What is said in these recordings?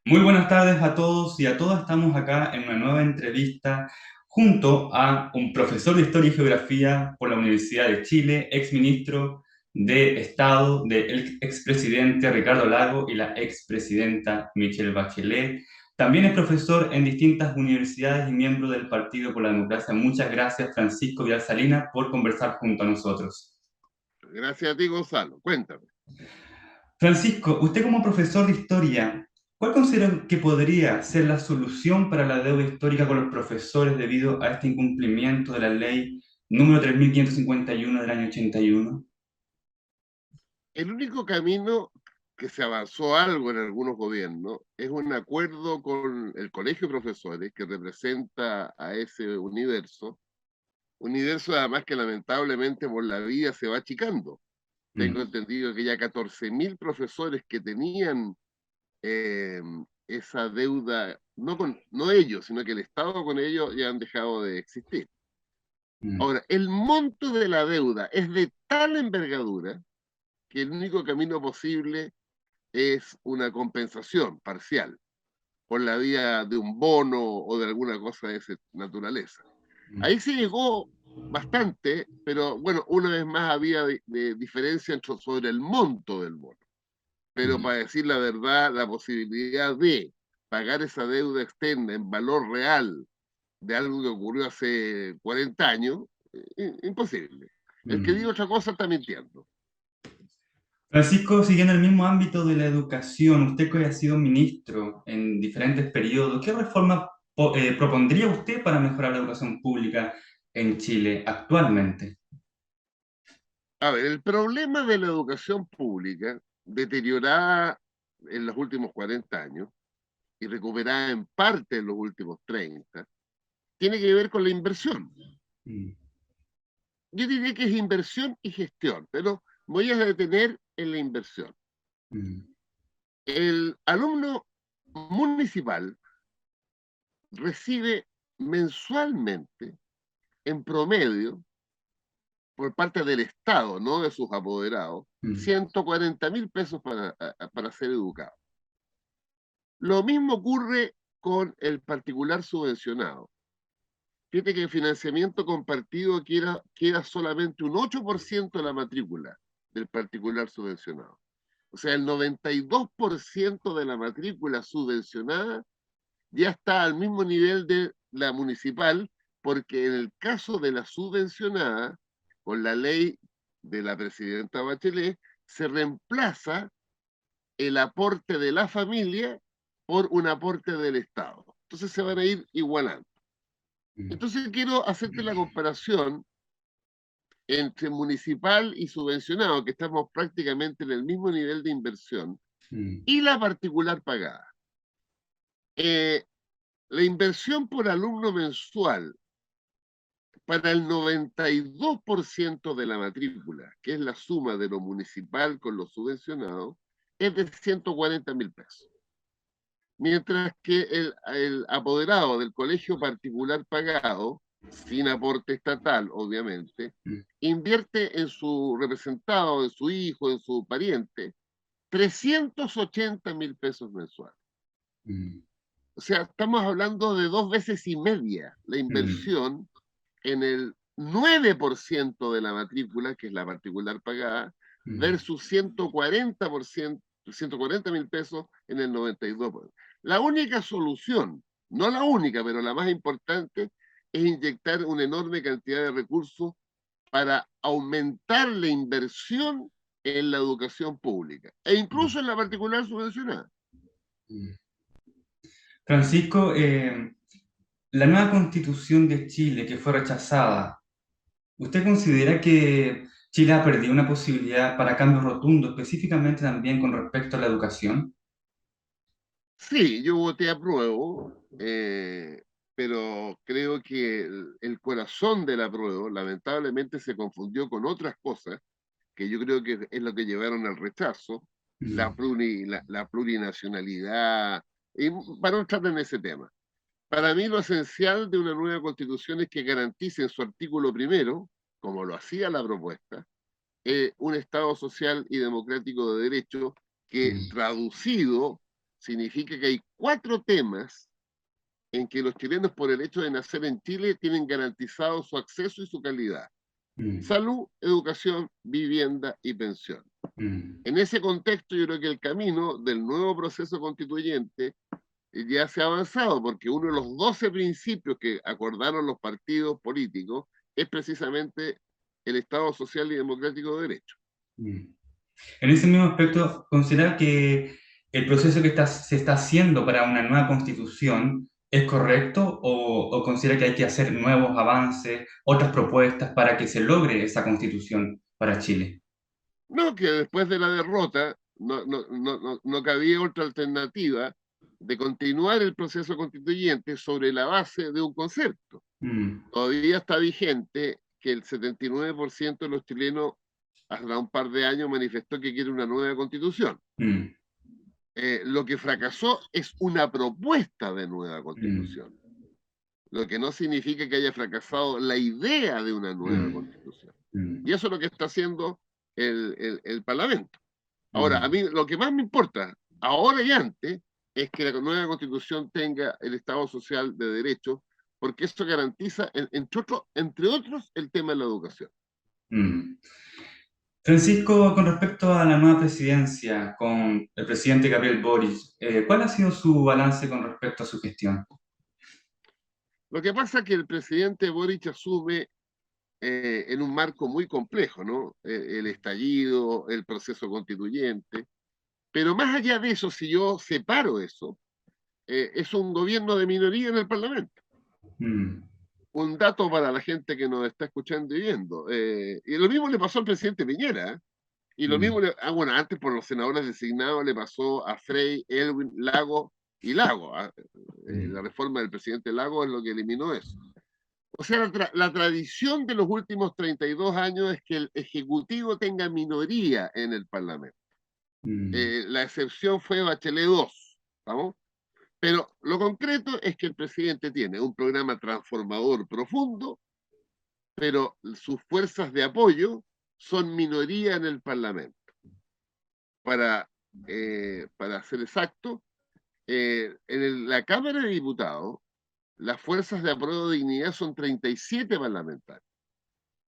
Muy buenas tardes a todos y a todas. Estamos acá en una nueva entrevista junto a un profesor de Historia y Geografía por la Universidad de Chile, ex ministro de Estado del expresidente Ricardo Lago y la expresidenta Michelle Bachelet. También es profesor en distintas universidades y miembro del Partido por la Democracia. Muchas gracias, Francisco Vidal Salinas, por conversar junto a nosotros. Gracias a ti, Gonzalo. Cuéntame. Francisco, usted como profesor de historia, ¿cuál considera que podría ser la solución para la deuda histórica con los profesores debido a este incumplimiento de la ley número 3551 del año 81? El único camino que se avanzó algo en algunos gobiernos es un acuerdo con el Colegio de Profesores que representa a ese universo además que lamentablemente por la vida se va achicando. Tengo Mm, entendido que ya 14.000 profesores que tenían eh, esa deuda, no ellos, sino que el Estado con ellos ya han dejado de existir. mm, Ahora, el monto de la deuda es de tal envergadura que el único camino posible es una compensación parcial por la vía de un bono o de alguna cosa de esa naturaleza. mm, Ahí se llegó bastante, pero bueno, una vez más había de diferencia sobre el monto del bono. Pero mm. para decir la verdad, la posibilidad de pagar esa deuda externa en valor real de algo que ocurrió hace 40 años, imposible. El que diga Mm. otra cosa está mintiendo. Francisco, siguiendo el mismo ámbito de la educación, usted que ha sido ministro en diferentes periodos, ¿qué reforma propondría usted para mejorar la educación pública en Chile actualmente? A ver, el problema de la educación pública, deteriorada en los últimos 40 años y recuperada en parte en los últimos 30, tiene que ver con la inversión. Mm, Yo diría que es inversión y gestión, pero me voy a detener en la inversión. mm, El alumno municipal recibe mensualmente, en promedio, por parte del Estado, no de sus apoderados, mm, 140.000 pesos para ser educado. Lo mismo ocurre con el particular subvencionado. Fíjate que el financiamiento compartido queda solamente un 8% de la matrícula del particular subvencionado. O sea, el 92% de la matrícula subvencionada ya está al mismo nivel de la municipal, porque en el caso de la subvencionada, con la ley de la presidenta Bachelet, se reemplaza el aporte de la familia por un aporte del Estado. Entonces se van a ir igualando. mm, Entonces quiero hacerte la comparación entre municipal y subvencionado, que estamos prácticamente en el mismo nivel de inversión, mm, y la particular pagada. Eh, la inversión por alumno mensual para el 92% de la matrícula, que es la suma de lo municipal con lo subvencionado, es de 140.000 pesos. Mientras que el apoderado del colegio particular pagado, sin aporte estatal, obviamente, mm, invierte en su representado, en su hijo, en su pariente, 380.000 pesos mensuales. mm, O sea, estamos hablando de 2 veces y media la mm, inversión en el 9% de la matrícula, que es la particular pagada, mm. versus 140.000 pesos en el 92%. La única solución, no la única, pero la más importante, es inyectar una enorme cantidad de recursos para aumentar la inversión en la educación pública e Mm, incluso en la particular subvencionada. mm. Francisco, la nueva constitución de Chile que fue rechazada, ¿usted considera que Chile ha perdido una posibilidad para cambios rotundos, específicamente también con respecto a la educación? Sí, yo voté a prueba, eh, pero creo que el corazón del apruebo lamentablemente se confundió con otras cosas que yo creo que es lo que llevaron al rechazo, Mm, la plurinacionalidad, y para no entrar en ese tema. Para mí lo esencial de una nueva constitución es que garantice en su artículo primero, como lo hacía la propuesta, un Estado social y democrático de derecho que mm, traducido significa que hay 4 temas en que los chilenos, por el hecho de nacer en Chile, tienen garantizado su acceso y su calidad: mm, salud, educación, vivienda y pensión. mm, En ese contexto, yo creo que el camino del nuevo proceso constituyente ya se ha avanzado, porque uno de los 12 principios que acordaron los partidos políticos es precisamente el Estado social y democrático de derecho. mm. En ese mismo aspecto, ¿considera que el proceso que se está haciendo para una nueva constitución es correcto o considera que hay que hacer nuevos avances, otras propuestas para que se logre esa constitución para Chile? No, que después de la derrota no cabía otra alternativa de continuar el proceso constituyente sobre la base de un concepto. Mm, Todavía está vigente que el 79% de los chilenos hasta un par de años manifestó que quiere una nueva constitución. mm, Lo que fracasó es una propuesta de nueva mm, constitución, lo que no significa que haya fracasado la idea de una nueva mm, constitución. mm, Y eso es lo que está haciendo el Parlamento. Ahora, a mm, mí lo que más me importa, ahora y antes, es que la nueva constitución tenga el Estado social de derecho, porque eso garantiza, entre otros, el tema de la educación. mm. Francisco, con respecto a la nueva presidencia con el presidente Gabriel Boric, ¿cuál ha sido su balance con respecto a su gestión? Lo que pasa es que el presidente Boric asume en un marco muy complejo, ¿no? El estallido, el proceso constituyente, pero más allá de eso, si yo separo eso, es un gobierno de minoría en el Parlamento. Mm, Un dato para la gente que nos está escuchando y viendo. Y lo mismo le pasó al presidente Piñera, ¿eh? Y lo mismo, mm, bueno, antes por los senadores designados le pasó a Frei, Elwin, Lago y Lago. La mm, reforma del presidente Lago es lo que eliminó eso. O sea, la tradición de los últimos 32 años es que el Ejecutivo tenga minoría en el Parlamento. mm, La excepción fue Bachelet 2, ¿vamos? Pero lo concreto es que el presidente tiene un programa transformador profundo, pero sus fuerzas de apoyo son minoría en el Parlamento. Para, para ser exacto, la Cámara de Diputados, las fuerzas de apruebo de dignidad son 37 parlamentarios.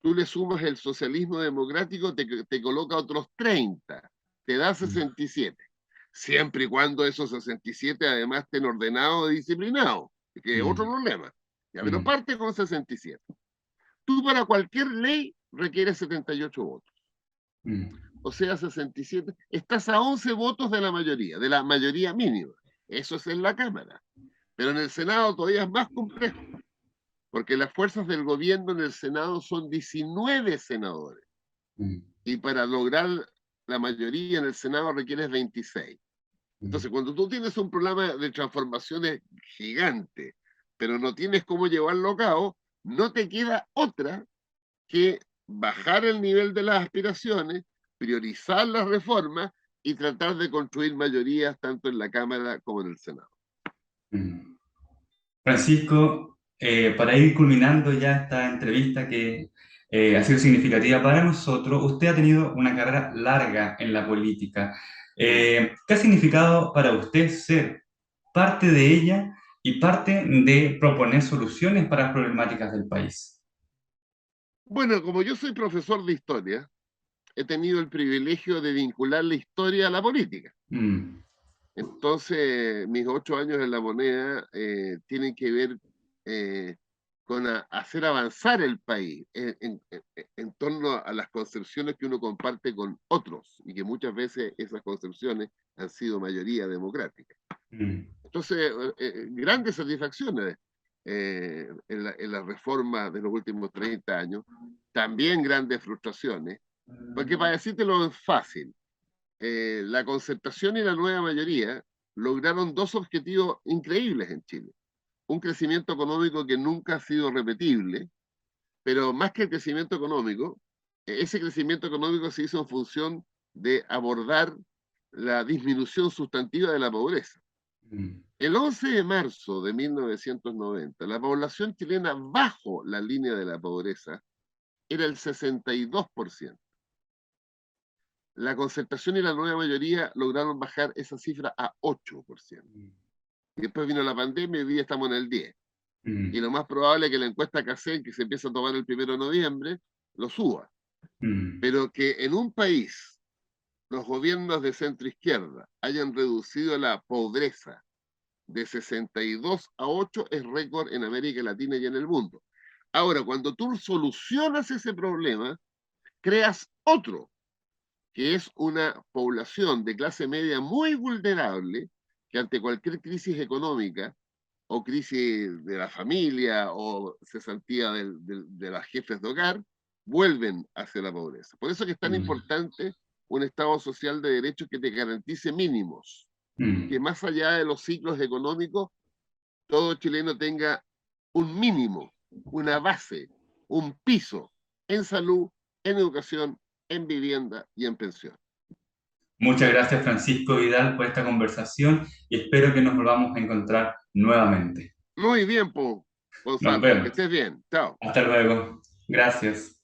Tú le sumas el socialismo democrático, te coloca otros 30, te da mm, 67. Siempre y cuando esos 67 además estén ordenados y disciplinados, que es otro mm, problema. Ya, pero mm, parte con 67. Tú para cualquier ley requieres 78 votos. mm, O sea, 67. Estás a 11 votos de la mayoría mínima. Eso es en la Cámara. Pero en el Senado todavía es más complejo, porque las fuerzas del gobierno en el Senado son 19 senadores. mm, Y para lograr la mayoría en el Senado requieres 26. mm, Entonces, cuando tú tienes un programa de transformaciones gigante, pero no tienes cómo llevarlo a cabo, no te queda otra que bajar el nivel de las aspiraciones, priorizar las reformas y tratar de construir mayorías tanto en la Cámara como en el Senado. mm. Francisco, para ir culminando ya esta entrevista que ha sido significativa para nosotros, usted ha tenido una carrera larga en la política. Mm. ¿Qué ha significado para usted ser parte de ella y parte de proponer soluciones para las problemáticas del país? Bueno, como yo soy profesor de historia, he tenido el privilegio de vincular la historia a la política. Mm, Entonces, mis 8 años en la moneda tienen que ver con hacer avanzar el país en torno a las concepciones que uno comparte con otros y que muchas veces esas concepciones han sido mayoría democrática. mm, Entonces, grandes satisfacciones en la reforma de los últimos 30 años, también grandes frustraciones, porque para decírtelo es fácil, la concertación y la nueva mayoría lograron dos objetivos increíbles en Chile. Un crecimiento económico que nunca ha sido repetible, pero más que el crecimiento económico, ese crecimiento económico se hizo en función de abordar la disminución sustantiva de la pobreza. mm, El 11 de marzo de 1990, la población chilena bajo la línea de la pobreza era el 62%. La concertación y la nueva mayoría lograron bajar esa cifra a 8%. Y después vino la pandemia y hoy día estamos en el 10%. Y mm, lo más probable es que la encuesta CACEN, que se empieza a tomar el 1 de noviembre, lo suba. mm, Pero que en un país los gobiernos de centro izquierda hayan reducido la pobreza de 62 a 8 es récord en América Latina y en el mundo. Ahora, cuando tú solucionas ese problema, creas otro, que es una población de clase media muy vulnerable, que ante cualquier crisis económica o crisis de la familia o cesantía de las jefes de hogar, vuelven hacia la pobreza. Por eso que es tan mm, importante un Estado social de derechos que te garantice mínimos, que mm. más allá de los ciclos económicos, todo chileno tenga un mínimo, una base, un piso en salud, en educación, en vivienda y en pensión. Muchas gracias, Francisco Vidal, por esta conversación y espero que nos volvamos a encontrar nuevamente. Muy bien, Nos Gonzalo. Que vemos. estés bien. Chao. Hasta luego. Gracias.